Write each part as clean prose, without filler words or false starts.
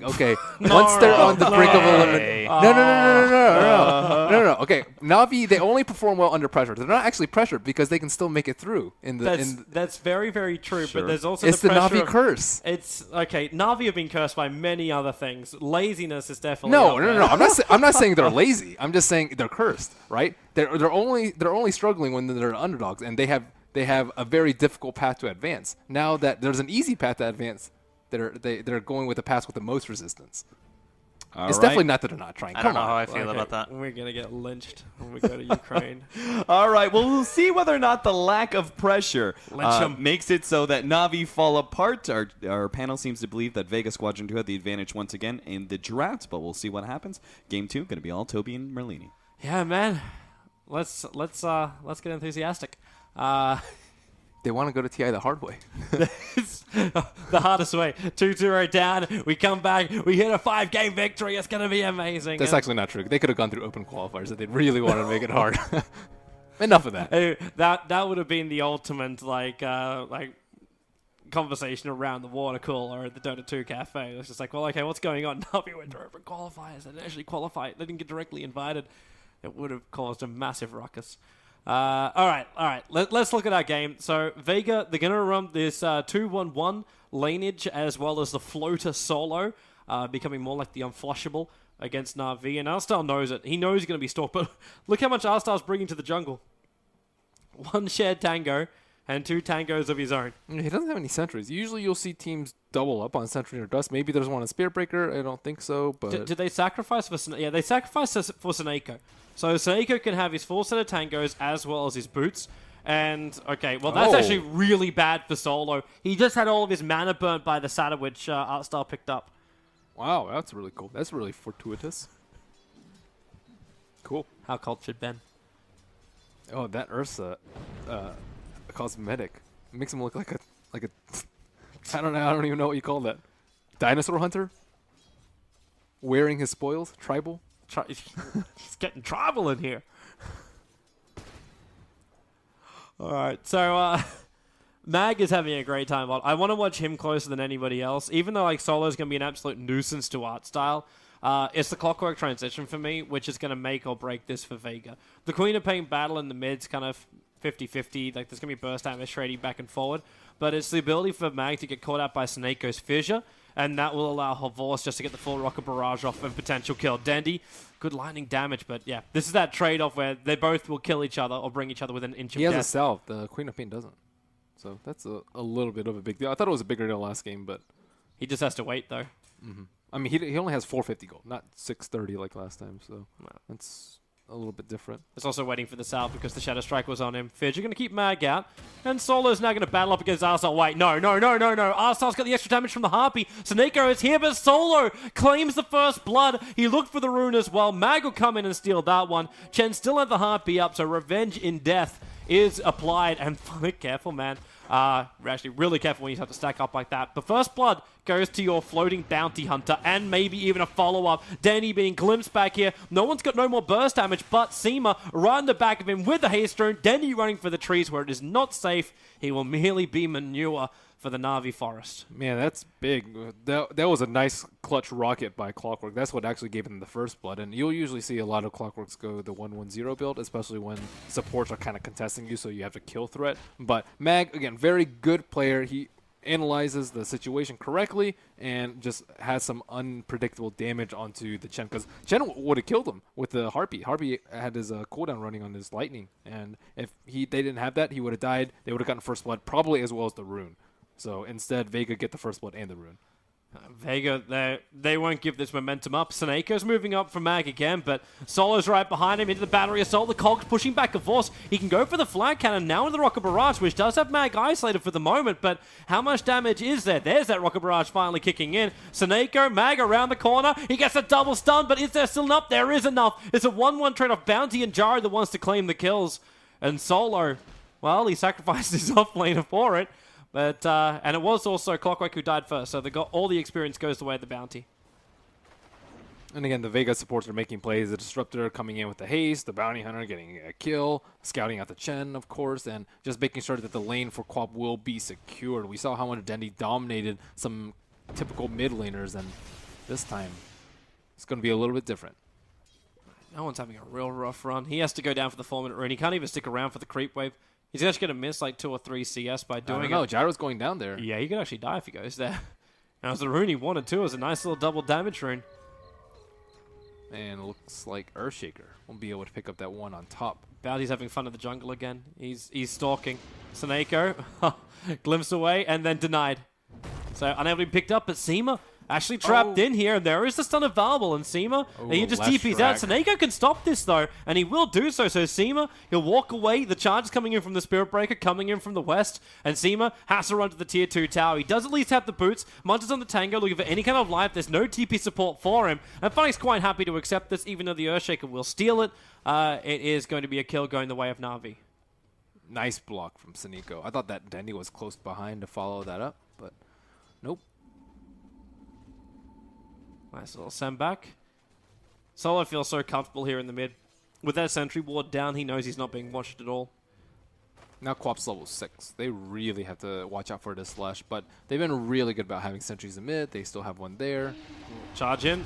okay? Once they're on the brink of elimination. No. Okay, NaVi, they only perform well under pressure. They're not actually pressured because they can still make it through. That's very, very true, Sure. but there's also it's the the pressure NaVi of, curse. It's, okay, NaVi have been cursed by many other things. Laziness is definitely No. I'm not saying they're lazy. I'm just saying they're cursed, right? They're only struggling when they're underdogs, and they have a very difficult path to advance. Now that there's an easy path to advance, they're going with the path with the most resistance. It's definitely not that they're not trying. I don't know how I feel about that. We're going to get lynched when we go to Ukraine. All right, well, we'll see whether or not the lack of pressure Lynch 'em. makes it so that NaVi fall apart. Our panel seems to believe that Vega Squadron 2 had the advantage once again in the draft, but we'll see what happens. Game 2 going to be all Toby and Merlini. Yeah, man. Let's get enthusiastic. They want to go to TI the hard way. It's the hardest way. 2-0 down. We come back. We hit a 5-game victory. It's going to be amazing. That's actually not true. They could have gone through open qualifiers if they really wanted to make it hard. Enough of that. That would have been the ultimate like conversation around the water cooler at the Dota2 cafe. It's just like, well, okay, what's going on? NaVi went to open qualifiers. They didn't actually qualify. They didn't get directly invited. It would have caused a massive ruckus. All right. Let's look at our game. So Vega, they're going to run this 2-1-1 laneage as well as the floater solo, becoming more like the unflushable against NaVi. And Arstar knows it. He knows he's going to be stalked, but look how much Arstar's bringing to the jungle. 1 shared tango and 2 tangos of his own. He doesn't have any sentries. Usually you'll see teams double up on sentry or dust. Maybe there's one on Spear Breaker. I don't think so. But Did they sacrifice for Snake? Yeah, they sacrificed for Snako. So Snako can have his full set of tangos as well as his boots. And, okay, well, that's actually really bad for Solo. He just had all of his mana burnt by the Satyr, which Artstar picked up. Wow, that's really cool. That's really fortuitous. Cool. How cultured, Ben. Oh, that Ursa cosmetic makes him look like a I don't even know what you call that. Dinosaur hunter? Wearing his spoils? Tribal? He's getting tribal in here. All right, so Mag is having a great time. I want to watch him closer than anybody else, even though like Solo's going to be an absolute nuisance to art style. It's the clockwork transition for me, which is going to make or break this for Vega. The Queen of Pain battle in the mid's kind of 50-50. Like, there's going to be burst damage trading back and forward. But it's the ability for Mag to get caught out by Snako's Fissure, and that will allow Horvorce just to get the full Rocket Barrage off and potential kill. Dendy, good lightning damage, but yeah, this is that trade-off where they both will kill each other or bring each other within an inch of death. He has a salve. The Queen of Pain doesn't. So that's a little bit of a big deal. I thought it was a bigger deal last game, but... He just has to wait, though. Mm-hmm. I mean, he only has 450 gold, not 630 like last time, so that's a little bit different. It's also waiting for the salve because the Shadow Strike was on him. Fidge, you're going to keep Mag out, and Solo's now going to battle up against Arstar. Wait, no. Arstar's got the extra damage from the Harpy. Snako is here, but Solo claims the first blood. He looked for the rune as well. Mag will come in and steal that one. Chen still had the Harpy up, so revenge in death is applied, and careful, man. Actually, really careful when you have to stack up like that. The first blood goes to your floating bounty hunter, and maybe even a follow-up. Danny being glimpsed back here. No one's got no more burst damage, but Seema right in the back of him with the haste rune. Danny running for the trees where it is not safe. He will merely be manure for the NaVi forest. Man, that's big. That was a nice clutch rocket by Clockwork. That's what actually gave him the first blood. And you'll usually see a lot of Clockworks go the 1-1-0 build, especially when supports are kind of contesting you, so you have to kill threat. But Mag, again, very good player. He analyzes the situation correctly and just has some unpredictable damage onto the Chen, because Chen would have killed him with the Harpy. Harpy had his cooldown running on his lightning, and if they didn't have that, he would have died. They would have gotten first blood, probably as well as the rune. So instead, Vega get the first blood and the rune. Vega, they won't give this momentum up. Snako's moving up for Mag again, but Solo's right behind him into the battery assault. The Cogs pushing back a Force. He can go for the flag cannon now into the Rocket Barrage, which does have Mag isolated for the moment, but how much damage is there? There's that Rocket Barrage finally kicking in. Snako, Mag around the corner. He gets a double stun, but is there still enough? There is enough. It's a 1-1 trade-off. Bounty and Jari that wants to claim the kills. And Solo, well, he sacrificed his offlaner for it. But, and it was also Clockwork who died first, so all the experience goes the way of the bounty. And again, the Vega supports are making plays. The Disruptor coming in with the haste, the Bounty Hunter getting a kill, scouting out the Chen, of course, and just making sure that the lane for Quap will be secured. We saw how much Dendy dominated some typical mid laners, and This time, it's going to be a little bit different. No one's having a real rough run. He has to go down for the 4-minute rune. He can't even stick around for the creep wave. He's actually going to miss like 2 or 3 CS by doing it. No, Gyro's going down there. Yeah, he could actually die if he goes there. And it was the rune he wanted too. It was a nice little double damage rune. And it looks like Earthshaker won't be able to pick up that one on top. Bounty's having fun in the jungle again. He's stalking. Snako glimpsed away and then denied. So unable to be picked up, but Seema actually trapped in here, and there is the stun available, and Seema, he just TP's out. Snako can stop this, though, and he will do so. So Seema, he'll walk away. The charge is coming in from the Spirit Breaker, coming in from the west, and Seema has to run to the Tier 2 tower. He does at least have the boots. Munch on the Tango, looking for any kind of life. There's no TP support for him, and Funny's quite happy to accept this, even though the Earthshaker will steal it. It is going to be a kill going the way of NaVi. Nice block from Snako. I thought that Dendy was close behind to follow that up, but nope. Nice little send back. Solo feels so comfortable here in the mid. With that sentry ward down, he knows he's not being watched at all. Now Quap's level 6. They really have to watch out for this Slash, but they've been really good about having sentries in mid. They still have one there. Charge in.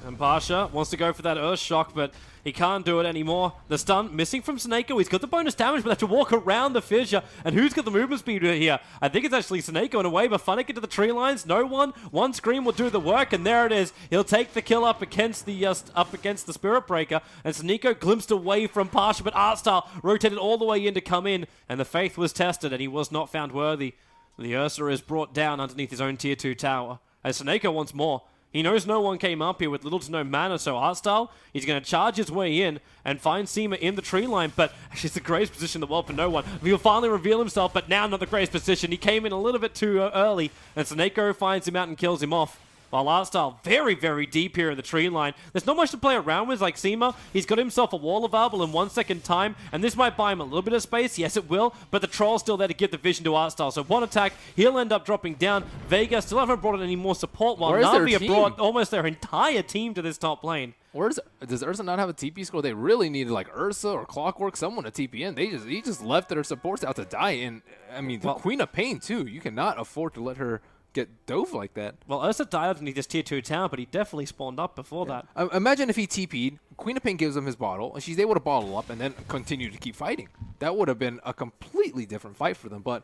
And Pasha wants to go for that Earth Shock, but he can't do it anymore. The stun missing from Snako. He's got the bonus damage, but they have to walk around the fissure. And who's got the movement speed here? I think it's actually Snako in a way, but Funnick into the tree lines. No one. One scream will do the work, and there it is. He'll take the kill up against the Spirit Breaker. And Snako glimpsed away from Pasha, but Artstyle rotated all the way in to come in, and the faith was tested, and he was not found worthy. The Ursa is brought down underneath his own Tier 2 tower. As Snako wants more. He knows no one came up here with little to no mana, so Artstyle, he's going to charge his way in and find Seema in the tree line, but actually it's the greatest position in the world for no one. He'll finally reveal himself, but now not the greatest position. He came in a little bit too early, and Snako finds him out and kills him off. While Artstyle very, very deep here in the tree line. There's not much to play around with like Seema. He's got himself a wall available in 1 second time, and this might buy him a little bit of space. Yes, it will, but the Troll's still there to give the vision to Artstyle. So one attack, he'll end up dropping down. Vega still haven't brought in any more support, while NaVi have brought almost their entire team to this top lane. Does Ursa not have a TP score? They really needed like Ursa or Clockwork, someone to TP in. He just left their supports out to die. And I mean, the Queen of Pain too. You cannot afford to let her get dove like that. Well, Ursa died underneath this Tier 2 tower, but he definitely spawned up before that. Imagine if he TP'd, Queen of Pain gives him his bottle, and she's able to bottle up and then continue to keep fighting. That would have been a completely different fight for them. But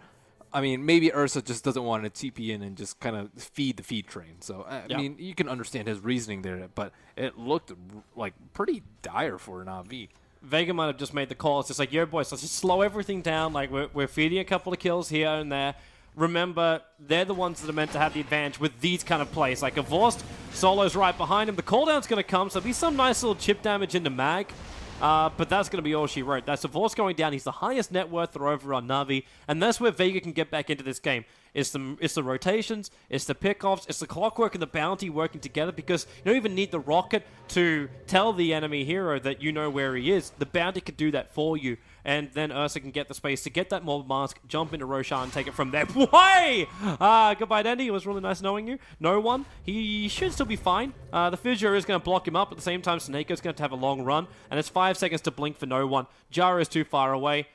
I mean, maybe Ursa just doesn't want to TP in and just kind of feed the feed train. So, I mean, you can understand his reasoning there, but it looked like pretty dire for NaVi. Vega might have just made the call. It's just like, yo, boys, let's just slow everything down. Like, we're feeding a couple of kills here and there. Remember, they're the ones that are meant to have the advantage with these kind of plays. Like, Avorst, Solo's right behind him. The cooldown's going to come, so there'll be some nice little chip damage into Mag. But that's going to be all she wrote. That's Avorst going down. He's the highest net worth over on NaVi, and that's where Vega can get back into this game. It's the rotations, it's the pickoffs, it's the Clockwork and the Bounty working together, because you don't even need the Rocket to tell the enemy hero that you know where he is. The Bounty can do that for you, and then Ursa can get the space to get that Mob Mask, jump into Roshan and take it from there. Way! Goodbye, Dandy. It was really nice knowing you. No one. He should still be fine. The Fissure is going to block him up. At the same time, Snake's going to have a long run, and it's 5 seconds to blink for no one. Jara is too far away.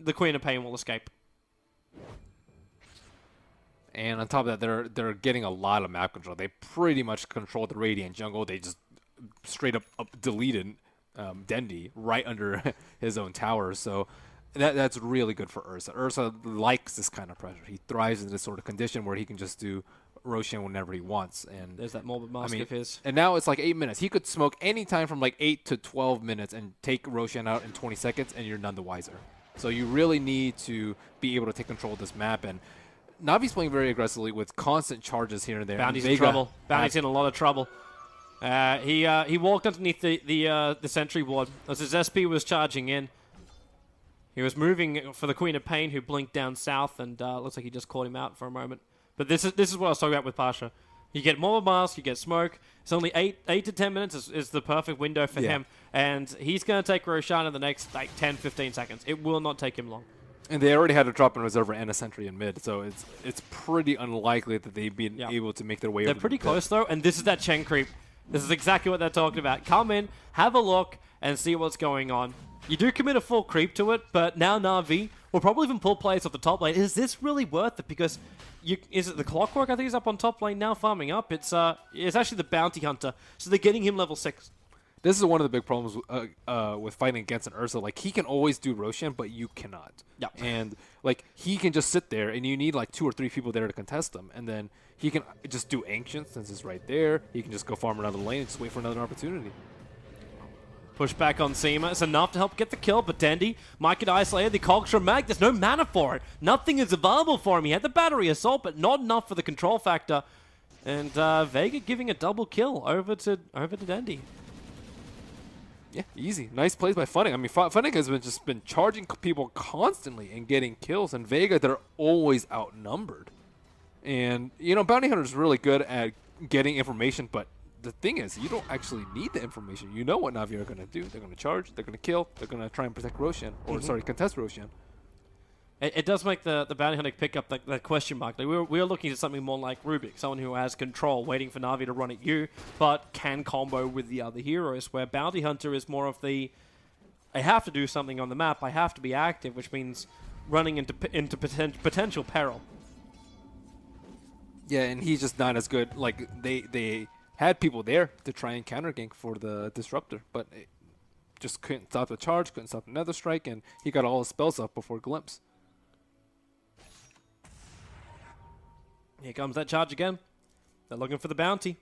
The Queen of Pain will escape. And on top of that, they're getting a lot of map control. They pretty much control the Radiant jungle. They just straight up deleted Dendy right under his own tower. So that's really good for Ursa. Ursa likes this kind of pressure. He thrives in this sort of condition where he can just do Roshan whenever he wants. And there's that Morbid Mask of his. And now it's like 8 minutes. He could smoke any time from like 8 to 12 minutes and take Roshan out in 20 seconds, and you're none the wiser. So you really need to be able to take control of this map. And NaVi's playing very aggressively with constant charges here and there. Bounty's in trouble. Bounty's in a lot of trouble. He walked underneath the sentry ward as his SP was charging in. He was moving for the Queen of Pain, who blinked down south, and looks like he just caught him out for a moment. But this is what I was talking about with Pasha. You get Morbid Mask, you get Smoke. It's only 8 to 10 minutes is the perfect window for him, and he's going to take Roshan in the next like 10-15 seconds. It will not take him long. And they already had a drop in reserve and a sentry in mid, so it's pretty unlikely that they've been able to make their way over. They're pretty close, though, and this is that Chen creep. This is exactly what they're talking about. Come in, have a look, and see what's going on. You do commit a full creep to it, but now NaVi will probably even pull players off the top lane. Is this really worth it? Because is it the Clockwork? I think he's up on top lane now, farming up. It's actually the Bounty Hunter, so they're getting him level 6. This is one of the big problems with fighting against an Ursa. Like, he can always do Roshan, but you cannot. Yeah. And, like, he can just sit there, and you need, like, 2 or 3 people there to contest him. And then he can just do Ancient, since it's right there. He can just go farm another lane and just wait for another opportunity. Push back on Seema. It's enough to help get the kill, but Dendy might get isolated. The cogs from Mag, there's no mana for it. Nothing is available for him. He had the Battery Assault, but not enough for the control factor. And Vega giving a double kill over to Dendy. Yeah, easy. Nice plays by Funnick. I mean, Funnick has just been charging people constantly and getting kills. And Vega, they're always outnumbered. And, you know, Bounty Hunter is really good at getting information, but the thing is, you don't actually need the information. You know what NaVi are going to do. They're going to charge, they're going to kill, they're going to try and protect Roshan, or sorry, contest Roshan. It does make the Bounty Hunter pick up that question mark. Like we're looking at something more like Rubik, someone who has control, waiting for NaVi to run at you, but can combo with the other heroes, where Bounty Hunter is more of the, I have to do something on the map, I have to be active, which means running into potential peril. Yeah, and he's just not as good. Like, they had people there to try and counter gank for the Disruptor, but it just couldn't stop the charge, couldn't stop another strike, and he got all his spells up before Glimpse. Here comes that charge again. They're looking for the bounty.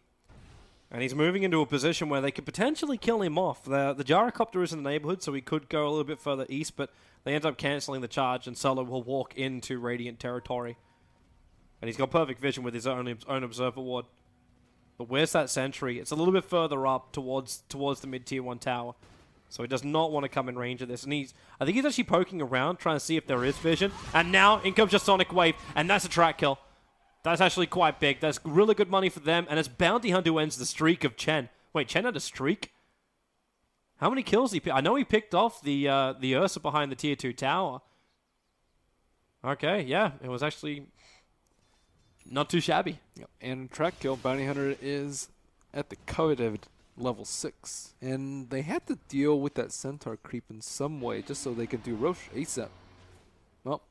And he's moving into a position where they could potentially kill him off. The Gyrocopter is in the neighborhood, so he could go a little bit further east, but they end up canceling the charge, and Solo will walk into Radiant territory. And he's got perfect vision with his own Observer Ward. But where's that sentry? It's a little bit further up towards the mid-tier 1 tower. So he does not want to come in range of this. And I think he's actually poking around, trying to see if there is vision. And now in comes just Sonic Wave, and that's a track kill. That's actually quite big. That's really good money for them. And it's Bounty Hunter who ends the streak of Chen. Wait, Chen had a streak? How many kills did he pick? I know he picked off the Ursa behind the tier 2 tower. Okay, yeah. It was actually not too shabby. Yep. And track kill, Bounty Hunter is at the coveted level 6. And they had to deal with that Centaur creep in some way just so they could do Roche ASAP. Well,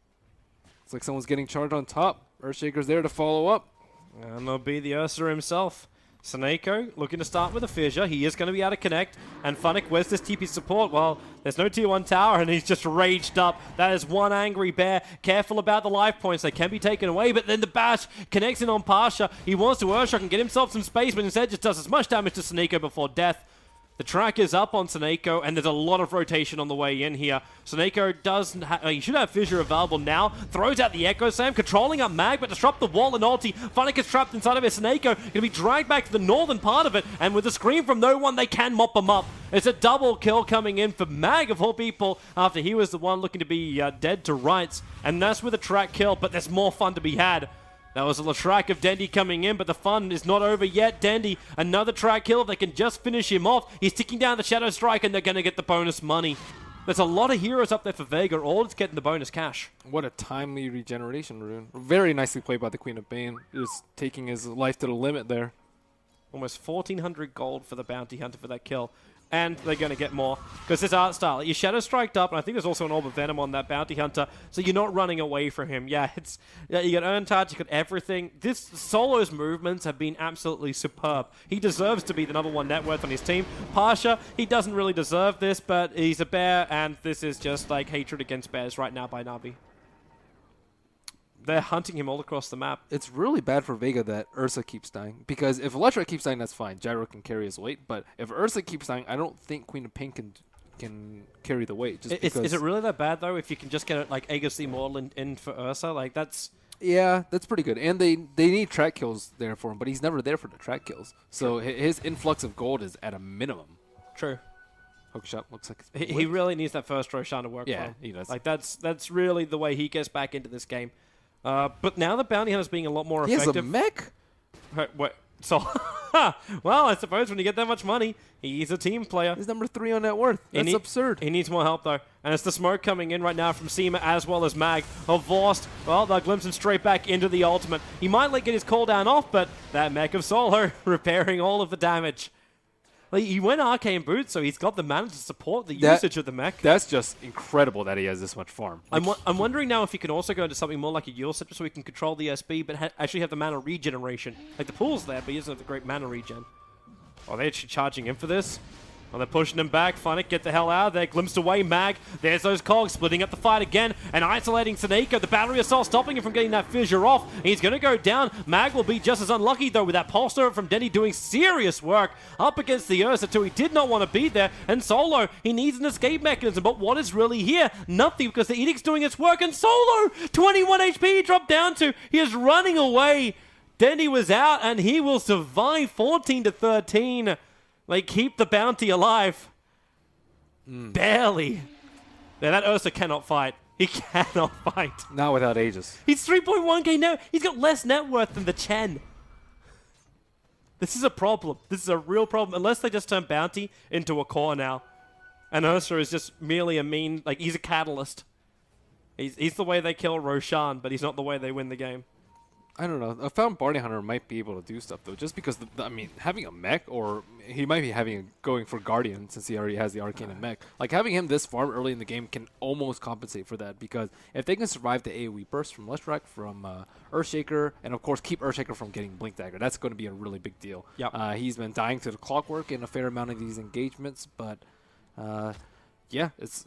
it's like someone's getting charged on top. Earthshaker's there to follow up. And there'll be the Ursa himself. Saneko looking to start with a fissure. He is going to be able to connect. And Funnick, where's this TP support? Well, there's no tier 1 tower, and he's just raged up. That is one angry bear. Careful about the life points. They can be taken away, but then the bash connects in on Pasha. He wants to Earthshock and get himself some space, but instead just does as much damage to Saneko before death. The track is up on Saneko, and there's a lot of rotation on the way in here. Saneko he should have Fissure available now. Throws out the Echo Slam, controlling up Mag, but disrupt the wall and ulti. Funnick is trapped inside of it. Saneko going to be dragged back to the northern part of it, and with a scream from no one, they can mop him up. It's a double kill coming in for Mag, of all people, after he was the one looking to be dead to rights. And that's with a track kill, but there's more fun to be had. That was a track of Dendy coming in, but the fun is not over yet. Dendy, another track kill. If they can just finish him off, he's ticking down the Shadow Strike, and they're going to get the bonus money. There's a lot of heroes up there for Vega, all it's getting the bonus cash. What a timely regeneration rune. Very nicely played by the Queen of Bane. Just taking his life to the limit there. Almost 1,400 gold for the Bounty Hunter for that kill. And they're going to get more. Because this art style, you Shadow Striked up, and I think there's also an Orb of Venom on that Bounty Hunter, so you're not running away from him. Yeah, you got Earn Touch, you got everything. This Solo's movements have been absolutely superb. He deserves to be the number 1 net worth on his team. Pasha, he doesn't really deserve this, but he's a bear, and this is just like hatred against bears right now by NaVi. They're hunting him all across the map. It's really bad for Vega that Ursa keeps dying. Because if Electra keeps dying, that's fine. Gyro can carry his weight. But if Ursa keeps dying, I don't think Queen of Pain can carry the weight. Just because is it really that bad, though, if you can just get like Aegis Immortal in for Ursa? Like, that's... Yeah, that's pretty good. And they need track kills there for him, but he's never there for the track kills. So his influx of gold is at a minimum. True. Hookshot looks like... He really needs that first Roshan to work for him. Yeah, he does. Like, that's really the way he gets back into this game. But now the Bounty Hunter's being a lot more effective. He has a mech? What? So, well, I suppose when you get that much money, he's a team player. He's number 3 on net worth. That's absurd. He needs more help, though. And it's the smoke coming in right now from Seema as well as Mag. Of Vorst, well, they'll glimpse him straight back into the ultimate. He might get his cooldown off, but that mech of Solo repairing all of the damage. Like, he went Arcane Boots, so he's got the mana to support the usage of the mech. That's just incredible that he has this much farm. Like, I'm wondering now if he can also go into something more like a Yule Scepter so he can control the SB, but actually have the mana regeneration. Like, the pool's there, but he doesn't have the great mana regen. Oh, they're actually charging in for this. Oh, they're pushing him back. Funnick, get the hell out of there. Glimpsed away, Mag. There's those cogs splitting up the fight again and isolating Seneko. The battery assault stopping him from getting that fissure off. He's going to go down. Mag will be just as unlucky, though, with that pulse turret from Denny doing serious work up against the Ursa, too. He did not want to be there. And Solo, he needs an escape mechanism. But what is really here? Nothing, because the Edict's doing its work. And Solo, 21 HP he dropped down to. He is running away. Denny was out, and he will survive 14-13. They keep the bounty alive. Barely. Yeah, that Ursa cannot fight. He cannot fight. not without Aegis. He's 3.1k now. He's got less net worth than the Chen. This is a problem. This is a real problem. Unless they just turn bounty into a core now. And Ursa is just merely a mean, like, he's a catalyst. He's the way they kill Roshan, but he's not the way they win the game. I don't know. I found Bounty Hunter might be able to do stuff though, just because I mean, having a mech, or he might be going for Guardian since he already has the Arcane and mech. Like having him this farm early in the game can almost compensate for that, because if they can survive the AoE burst from Leshrac, from Earthshaker, and of course keep Earthshaker from getting Blink Dagger, that's going to be a really big deal. Yep. He's been dying to the Clockwork in a fair amount of these engagements, but. Yeah, it's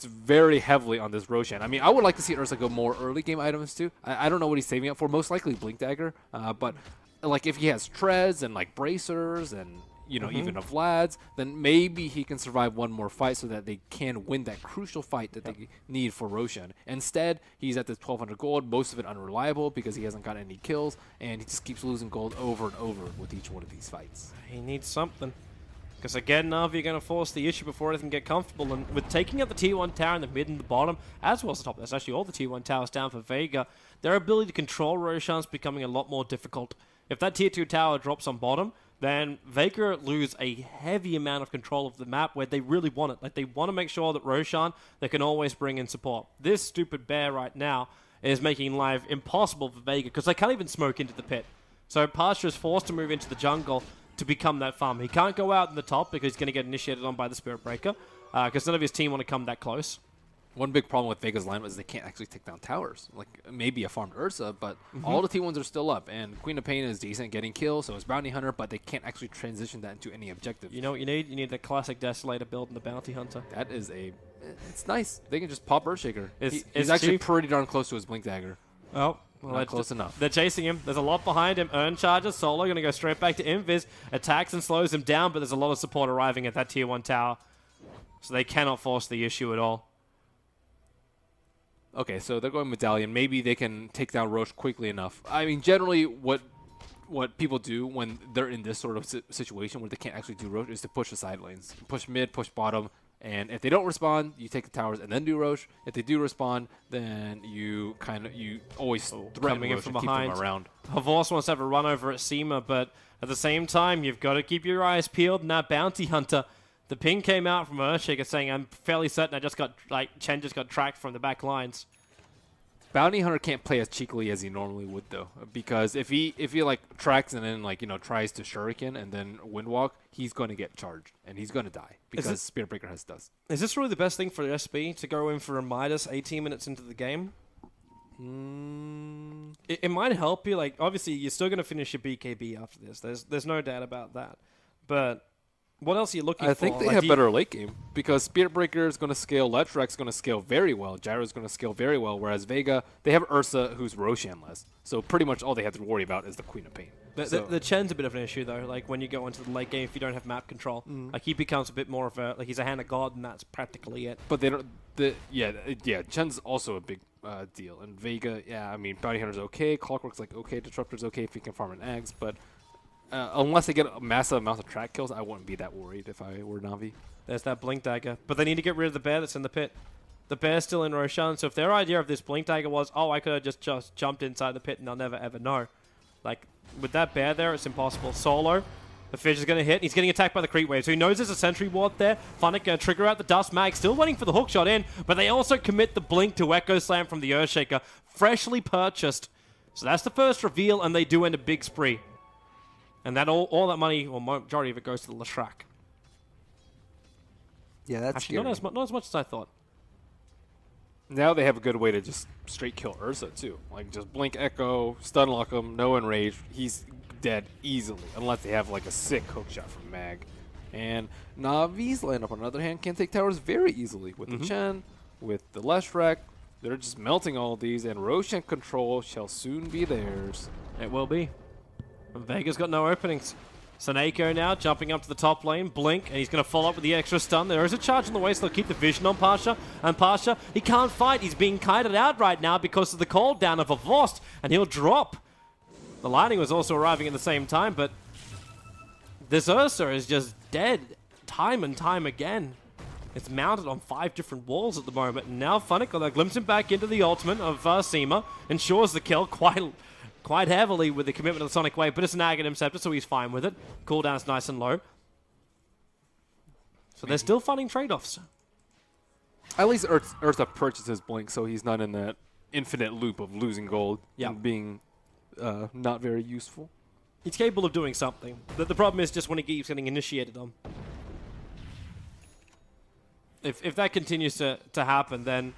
very heavily on this Roshan. I mean, I would like to see Ursa go more early game items too. I don't know what he's saving up for. Most likely Blink Dagger. But like if he has Treads and like Bracers and even a Vlad's, then maybe he can survive one more fight so that they can win that crucial fight that they need for Roshan. Instead, he's at this 1200 gold, most of it unreliable because he hasn't got any kills, and he just keeps losing gold over and over with each one of these fights. He needs something. Because again, NaVi are going to force the issue before they can get comfortable. And with taking out the tier 1 tower in the mid and the bottom, as well as the top, that's actually all the tier 1 towers down for Vega, their ability to control Roshan is becoming a lot more difficult. If that tier 2 tower drops on bottom, then Vega lose a heavy amount of control of the map where they really want it. Like, they want to make sure that Roshan, they can always bring in support. This stupid bear right now is making life impossible for Vega because they can't even smoke into the pit. So Pasha is forced to move into the jungle to become that farm. He can't go out in the top because he's going to get initiated on by the Spirit Breaker because none of his team want to come that close. One big problem with Vega's lineup is they can't actually take down towers. Like, maybe a farmed Ursa, but all the T1s are still up. And Queen of Pain is decent getting kills, so is Bounty Hunter, but they can't actually transition that into any objectives. You know what you need? You need the classic Desolator build in the Bounty Hunter. That is it's nice. They can just pop Earthshaker. It's He's actually cheap. pretty darn close to his Blink Dagger. Oh. Well, not close enough. They're chasing him. There's a lot behind him. Earn charges. Solo going to go straight back to Invis. Attacks and slows him down, but there's a lot of support arriving at that tier 1 tower. So they cannot force the issue at all. Okay, so they're going Medallion. Maybe they can take down Roche quickly enough. I mean, generally what people do when they're in this sort of situation where they can't actually do Roche is to push the side lanes. Push mid, push bottom. And if they don't respond, you take the towers and then do Roche. If they do respond, then you always threaten coming in Roche from and keep behind. them around. Havorce wants to have a run over at Seema, but at the same time, you've got to keep your eyes peeled. And that Bounty Hunter, the ping came out from Earthshaker saying, I'm fairly certain Chen just got tracked from the back lines. Bounty Hunter can't play as cheekily as he normally would though, because if he like tracks and then tries to Shuriken and then Windwalk, he's going to get charged and he's going to die because Spirit Breaker has dust. Is this really the best thing for SB to go in for a Midas 18 minutes into the game? It might help you. Like, obviously, you're still going to finish your BKB after this. There's no doubt about that. But what else are you looking for? I think they have better late game because Spirit Breaker is going to scale, Letrac's going to scale very well, Gyro's going to scale very well, whereas Vega, they have Ursa who's Roshan-less. So pretty much all they have to worry about is the Queen of Pain. The Chen's a bit of an issue, though. Like, when you go into the late game, if you don't have map control, like, he becomes a bit more of a, like, he's a hand of God, and that's practically it. But they don't, Chen's also a big deal. And Vega, I mean, Bounty Hunter's okay, Clockwork's like okay, Disruptor's okay if he can farm an eggs, but unless they get a massive amount of track kills, I wouldn't be that worried if I were NaVi. There's that Blink Dagger. But they need to get rid of the bear that's in the pit. The bear's still in Roshan, so if their idea of this Blink Dagger was, oh, I could have just jumped inside the pit and they'll never ever know. Like, with that bear there, it's impossible. Solo, the fish is going to hit. He's getting attacked by the creep wave, so he knows there's a sentry ward there. Funnick going to trigger out the Dust Mag, still waiting for the hook shot in, but they also commit the Blink to Echo Slam from the Earthshaker, freshly purchased. So that's the first reveal, and they do end a big spree. And that all that money, or majority of it, goes to the Leshrac. Yeah, that's Actually, not as much as I thought. Now they have a good way to just straight kill Ursa, too. Like, just blink Echo, stun lock him, no enrage. He's dead easily, unless they have, like, a sick hookshot from Mag. And NaVi's lineup, on the other hand, can take towers very easily. With the Chen, with the Leshrac, they're just melting all of these, and Roshan control shall soon be theirs. It will be. And Vega's got no openings. Saneko now jumping up to the top lane, blink, and he's going to follow up with the extra stun. There is a charge on the way, so they'll keep the vision on Pasha. And Pasha, he can't fight. He's being kited out right now because of the cooldown of a Vost, and he'll drop. The lightning was also arriving at the same time, but this Ursa is just dead time and time again. It's mounted on 5 different walls at the moment, and now Funnick, they're glimpsing back into the ultimate of Seema, ensures the kill quite heavily with the commitment of the Sonic Wave, but it's an Aghanim Scepter, so he's fine with it. Cooldown's nice and low. So they're still finding trade-offs. At least Ursa purchases Blink, so he's not in that infinite loop of losing gold and being not very useful. He's capable of doing something. The problem is just when he keeps getting initiated on. If that continues to happen, then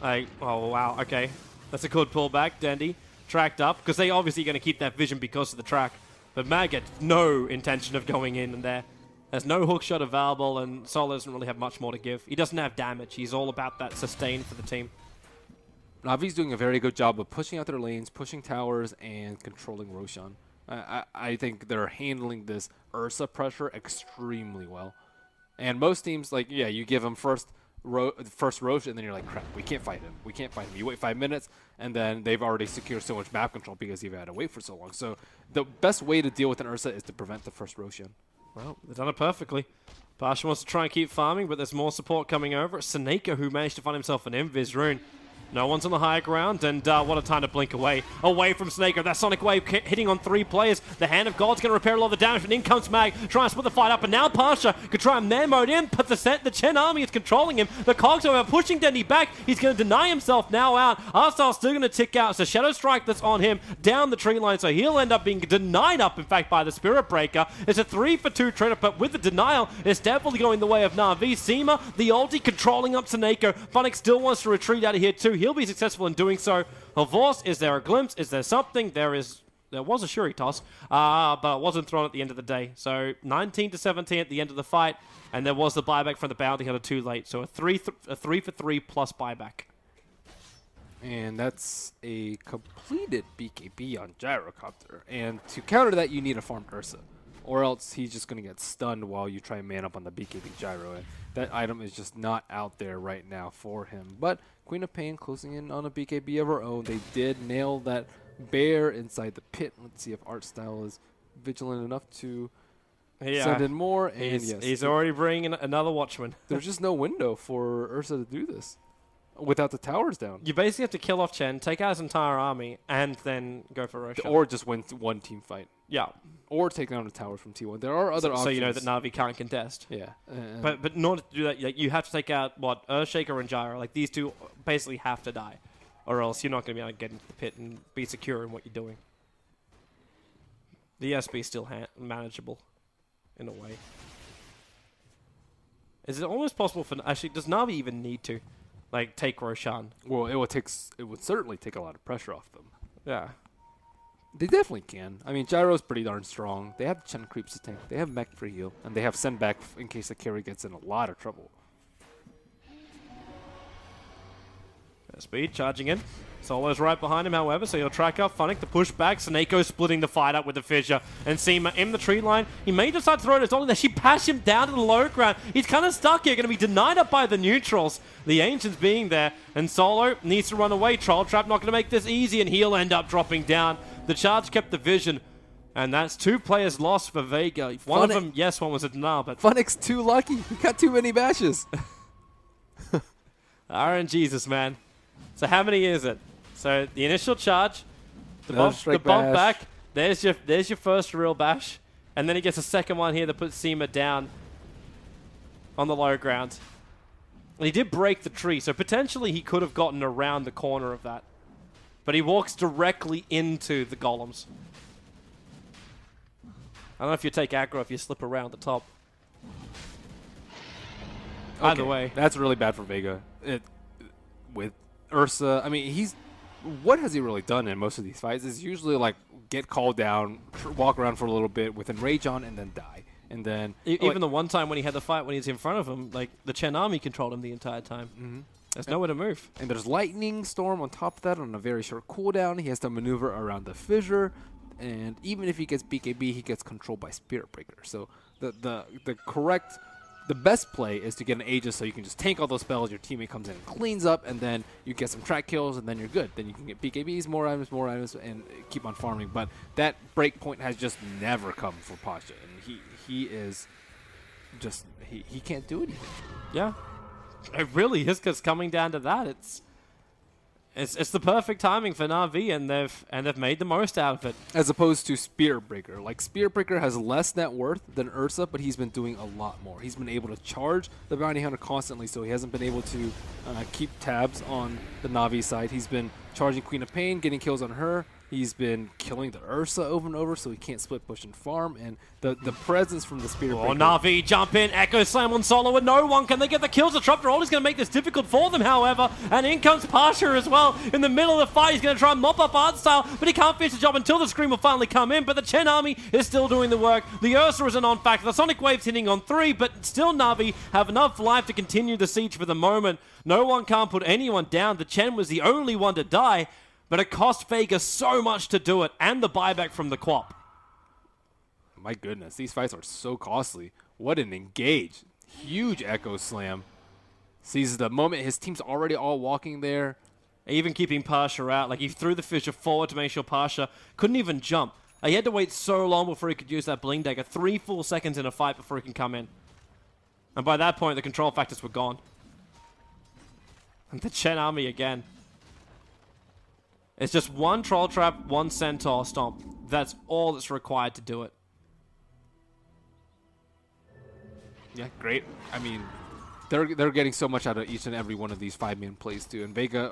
oh wow, okay. That's a good pullback. Dandy tracked up, because they obviously going to keep that vision because of the track. But Mag had no intention of going in there. There's no hookshot available, and Solo doesn't really have much more to give. He doesn't have damage. He's all about that sustain for the team. NaVi's doing a very good job of pushing out their lanes, pushing towers, and controlling Roshan. I think they're handling this Ursa pressure extremely well. And most teams, like, yeah, you give them first Rosh, and then you're like, crap, we can't fight him. We can't fight him. You wait 5 minutes, and then they've already secured so much map control because you've had to wait for so long. So the best way to deal with an Ursa is to prevent the first Roshan. Well, they've done it perfectly. Pasha wants to try and keep farming, but there's more support coming over. Saneko, who managed to find himself an Invis rune. No one's on the higher ground, and what a time to blink away from Saneko. That Sonic Wave hitting on 3 players. The Hand of God's going to repair a lot of the damage, and in comes Mag, trying to split the fight up, and now Pasha could try and man mode in, but the Chen army is controlling him. The Cogs are pushing Denny back. He's going to deny himself now out. Arstyle's still going to tick out. It's a Shadow Strike that's on him down the tree line, so he'll end up being denied up, in fact, by the Spirit Breaker. It's a 3-for-2 trade-up, but with the denial, it's definitely going the way of NaVi. Seema, the ulti, controlling up Saneko. Funnick still wants to retreat out of here too. He'll be successful in doing so. Horse, is there a glimpse? Is there something? There was a Shuri toss, but it wasn't thrown at the end of the day. So 19-17 at the end of the fight, and there was the buyback from the bounty hunter too late. So a 3-for-3 plus buyback. And that's a completed BKB on Gyrocopter. And to counter that, you need a farmed Ursa. Or else he's just going to get stunned while you try and man up on the BKB Gyro. And that item is just not out there right now for him. But Queen of Pain closing in on a BKB of her own. They did nail that bear inside the pit. Let's see if Artstyle is vigilant enough to send in more. And he's already bringing in another Watchman. There's just no window for Ursa to do this without the towers down. You basically have to kill off Chen, take out his entire army, and then go for Roshan. Or just win one team fight. Yeah. Or take down the towers from T1. There are other options. So you know that NaVi can't contest. Yeah. But in order to do that, like, you have to take out, Earthshaker and Gyro. Like, these two basically have to die. Or else you're not going to be able to get into the pit and be secure in what you're doing. The SB is still manageable, in a way. Is it almost possible for... Actually, does NaVi even need to, like, take Roshan? Well, it would certainly take a lot of pressure off them. Yeah. They definitely can. I mean, Gyro's pretty darn strong. They have Chen creeps to tank. They have mech for heal. And they have send back in case the carry gets in a lot of trouble. Speed charging in. Solo's right behind him, however, so he'll track up Funnick to push back. Saneko splitting the fight up with the fissure. And Seema in the tree line. He may decide to throw it as long as she pass him down to the low ground. He's kind of stuck here, going to be denied up by the neutrals. The Ancients being there. And Solo needs to run away. Troll Trap not going to make this easy, and he'll end up dropping down. The charge kept the vision. And that's 2 players lost for Vega. One of them, yes, one was a denial, but... Funnick's too lucky. He got too many bashes. RNGesus, man. So how many is it? So the initial charge, the bump back, there's your first real bash. And then he gets a second one here that puts Seema down on the low ground. And he did break the tree, so potentially he could have gotten around the corner of that. But he walks directly into the golems. I don't know if you take aggro if you slip around the top. Either Okay, way. that's really bad for Vega. With Ursa, I mean, what has he really done in most of these fights? Is usually like get called down, walk around for a little bit with Enrage on, and then die. And then Even the one time when he had the fight when he was in front of him, like the Chen army controlled him the entire time. There's nowhere to move. And there's Lightning Storm on top of that on a very short cooldown. He has to maneuver around the fissure, and even if he gets BKB, he gets controlled by Spirit Breaker. So the best play is to get an Aegis so you can just tank all those spells, your teammate comes in and cleans up, and then you get some track kills, and then you're good. Then you can get BKBs, more items, and keep on farming. But that break point has just never come for Pasha, and he is just, he can't do anything. Yeah. It really is, because coming down to that, it's the perfect timing for NaVi, and they've made the most out of it. As opposed to Spirit Breaker. Like, Spirit Breaker has less net worth than Ursa, but he's been doing a lot more. He's been able to charge the Bounty Hunter constantly, so he hasn't been able to keep tabs on the NaVi side. He's been charging Queen of Pain, getting kills on her. He's been killing the Ursa over and over, so he can't split push and farm. And the presence from the Spirit Breaker. Oh, NaVi jump in, Echo Slam on solo with no one. Can they get the kills? The Disruptor Ult is going to make this difficult for them, however. And in comes Pasha as well. In the middle of the fight, he's going to try and mop up Artstyle, but he can't finish the job until the Scream will finally come in. But the Chen army is still doing the work. The Ursa is a non-factor. The Sonic Wave's hitting on 3, but still NaVi have enough life to continue the siege for the moment. No one can't put anyone down. The Chen was the only one to die. But it cost Vega so much to do it, and the buyback from the Quap. My goodness, these fights are so costly. What an engage. Huge Echo Slam. Sees the moment his team's already all walking there. Even keeping Pasha out. Like, he threw the fissure forward to make sure Pasha couldn't even jump. He had to wait so long before he could use that Bling Dagger. 3 full seconds in a fight before he can come in. And by that point, the control factors were gone. And the Chen army again. It's just one Troll Trap, one Centaur Stomp. That's all that's required to do it. Yeah, great. I mean, they're getting so much out of each and every one of these 5-man plays too. And Vega,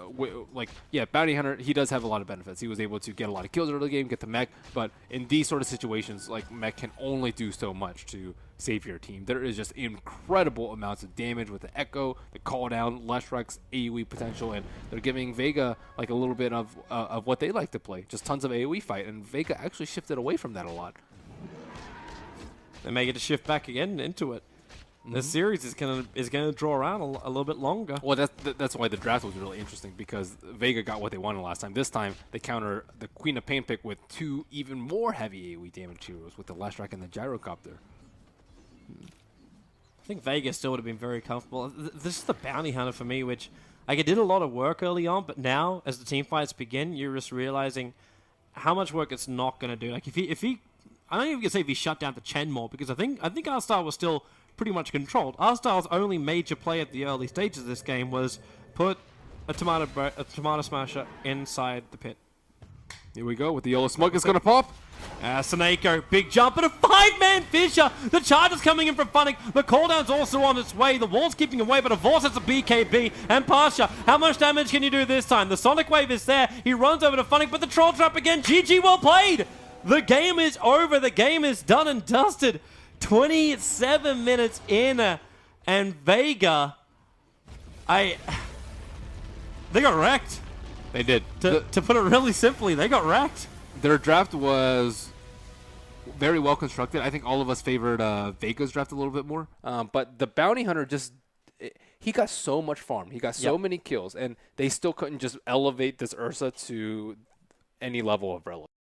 Bounty Hunter, he does have a lot of benefits. He was able to get a lot of kills early game, get the mech, but in these sort of situations, like, mech can only do so much to save your team. There is just incredible amounts of damage with the Echo, the call down, Leshrek's AoE potential, and they're giving Vega like a little bit of what they like to play, just tons of AoE fight, and Vega actually shifted away from that a lot. They may get to shift back again into it. The series is gonna draw around a little bit longer. Well, that's why the draft was really interesting, because Vega got what they wanted last time. This time, they counter the Queen of Pain pick with 2 even more heavy AoE damage heroes with the Leshrac and the Gyrocopter. I think Vega still would have been very comfortable. This is the Bounty Hunter for me, which it did a lot of work early on, but now as the team fights begin, you're just realizing how much work it's not going to do. Like, if he, I don't even gonna say if he shut down the Chen more, because I think Artstyle was still pretty much controlled. Artstyle's only major play at the early stages of this game was put a tomato smasher inside the pit. Here we go with the yellow smoke. It's going to pop. Saneko, big jump, and a 5-man fissure. The charge is coming in from Funnick. The cooldown's also on its way. The wall's keeping away, but Avors has a BKB. And Pasha, how much damage can you do this time? The Sonic Wave is there. He runs over to Funnick, but the Troll Trap again. GG, well played. The game is over. The game is done and dusted. 27 minutes in, and Vega, they got wrecked. They did. To put it really simply, they got wrecked. Their draft was very well constructed. I think all of us favored Vega's draft a little bit more. But the Bounty Hunter he got so much farm. He got so many kills, and they still couldn't just elevate this Ursa to any level of relevance.